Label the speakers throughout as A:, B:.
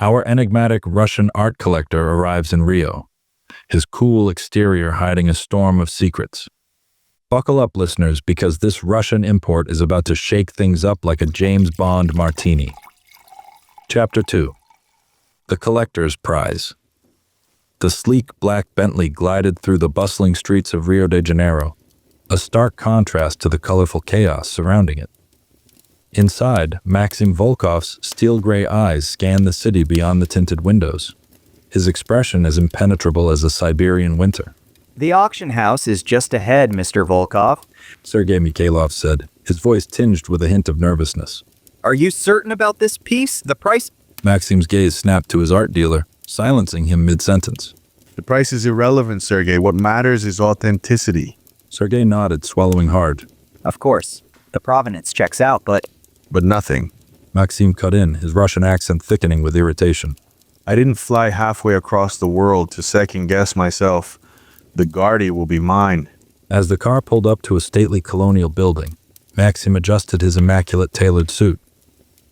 A: Our enigmatic Russian art collector arrives in Rio, his cool exterior hiding a storm of secrets. Buckle up, listeners, because this Russian import is about to shake things up like a James Bond martini. Chapter 2. The Collector's Prize. The sleek black Bentley glided through the bustling streets of Rio de Janeiro, a stark contrast to the colorful chaos surrounding it. Inside, Maxim Volkov's steel-gray eyes scanned the city beyond the tinted windows, his expression as impenetrable as a Siberian winter.
B: The auction house is just ahead, Mr. Volkov,
A: Sergei Mikhailov said, his voice tinged with a hint of nervousness.
B: Are you certain about this piece? The price?
A: Maxim's gaze snapped to his art dealer, silencing him mid-sentence.
C: The price is irrelevant, Sergei. What matters is authenticity.
A: Sergei nodded, swallowing hard.
B: Of course. The provenance checks out, but
C: nothing.
A: Maxim cut in, his Russian accent thickening with irritation.
C: I didn't fly halfway across the world to second-guess myself. The Guardi will be mine.
A: As the car pulled up to a stately colonial building, Maxim adjusted his immaculate tailored suit.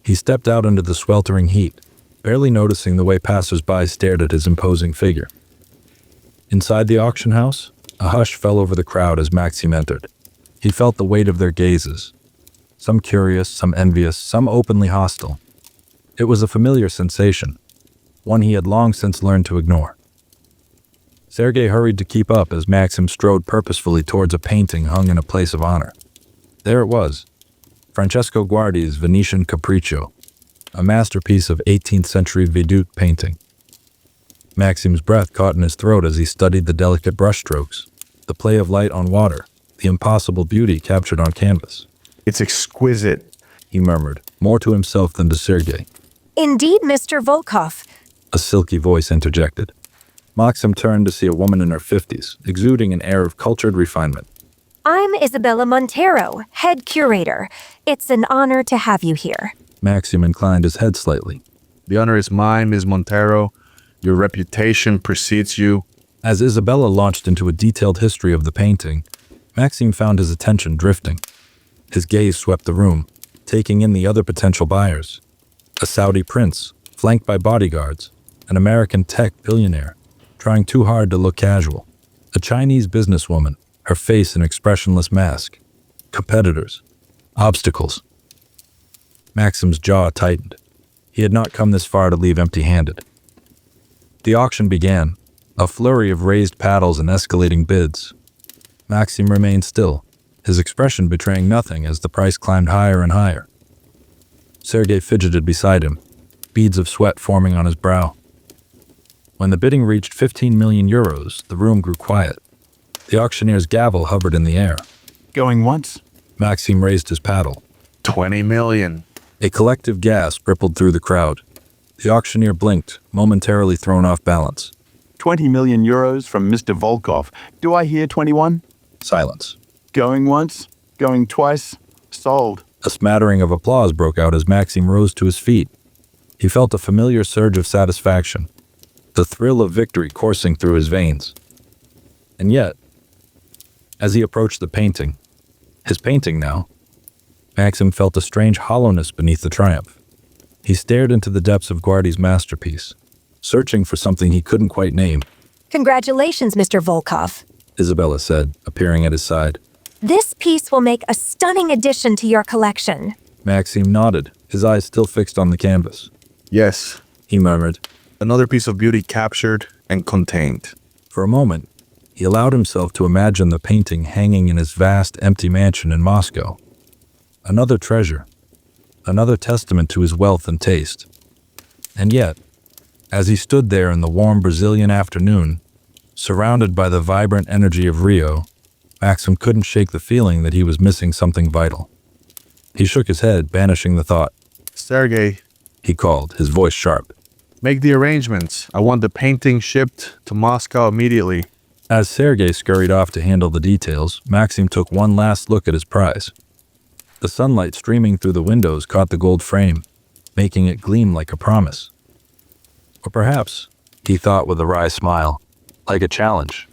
A: He stepped out into the sweltering heat, barely noticing the way passers-by stared at his imposing figure. Inside the auction house, a hush fell over the crowd as Maxim entered. He felt the weight of their gazes. Some curious, some envious, some openly hostile. It was a familiar sensation, one he had long since learned to ignore. Sergei hurried to keep up as Maxim strode purposefully towards a painting hung in a place of honor. There it was, Francesco Guardi's Venetian Capriccio, a masterpiece of 18th century Vedute painting. Maxim's breath caught in his throat as he studied the delicate brushstrokes, the play of light on water, the impossible beauty captured on canvas.
C: It's exquisite,
A: he murmured, more to himself than to Sergei.
D: Indeed, Mr. Volkov,
A: a silky voice interjected. Maxim turned to see a woman in her 50s, exuding an air of cultured refinement.
D: I'm Isabella Montero, head curator. It's an honor to have you here.
A: Maxim inclined his head slightly.
C: The honor is mine, Ms. Montero. Your reputation precedes you.
A: As Isabella launched into a detailed history of the painting, Maxim found his attention drifting. His gaze swept the room, taking in the other potential buyers. A Saudi prince, flanked by bodyguards, an American tech billionaire, trying too hard to look casual, a Chinese businesswoman, her face an expressionless mask, competitors, obstacles. Maxim's jaw tightened. He had not come this far to leave empty-handed. The auction began, a flurry of raised paddles and escalating bids. Maxim remained still, his expression betraying nothing as the price climbed higher and higher. Sergei fidgeted beside him, beads of sweat forming on his brow. When the bidding reached 15 million euros, the room grew quiet. The auctioneer's gavel hovered in the air.
E: Going once?
A: Maxim raised his paddle.
C: 20 million.
A: A collective gasp rippled through the crowd. The auctioneer blinked, momentarily thrown off balance.
E: 20 million euros from Mr. Volkov. Do I hear 21?
A: Silence.
E: Going once? Going twice? Sold.
A: A smattering of applause broke out as Maxim rose to his feet. He felt a familiar surge of satisfaction, the thrill of victory coursing through his veins. And yet, as he approached the painting, his painting now, Maxim felt a strange hollowness beneath the triumph. He stared into the depths of Guardi's masterpiece, searching for something he couldn't quite name.
D: Congratulations, Mr. Volkov,
A: Isabella said, appearing at his side.
D: This piece will make a stunning addition to your collection.
A: Maxim nodded, his eyes still fixed on the canvas.
C: Yes,
A: he murmured.
C: Another piece of beauty captured and contained.
A: For a moment, he allowed himself to imagine the painting hanging in his vast, empty mansion in Moscow. Another treasure, another testament to his wealth and taste. And yet, as he stood there in the warm Brazilian afternoon, surrounded by the vibrant energy of Rio, Maxim couldn't shake the feeling that he was missing something vital. He shook his head, banishing the thought.
C: Sergei,
A: he called, his voice sharp.
C: Make the arrangements. I want the painting shipped to Moscow immediately.
A: As Sergei scurried off to handle the details, Maxim took one last look at his prize. The sunlight streaming through the windows caught the gold frame, making it gleam like a promise. Or perhaps, he thought with a wry smile, like a challenge.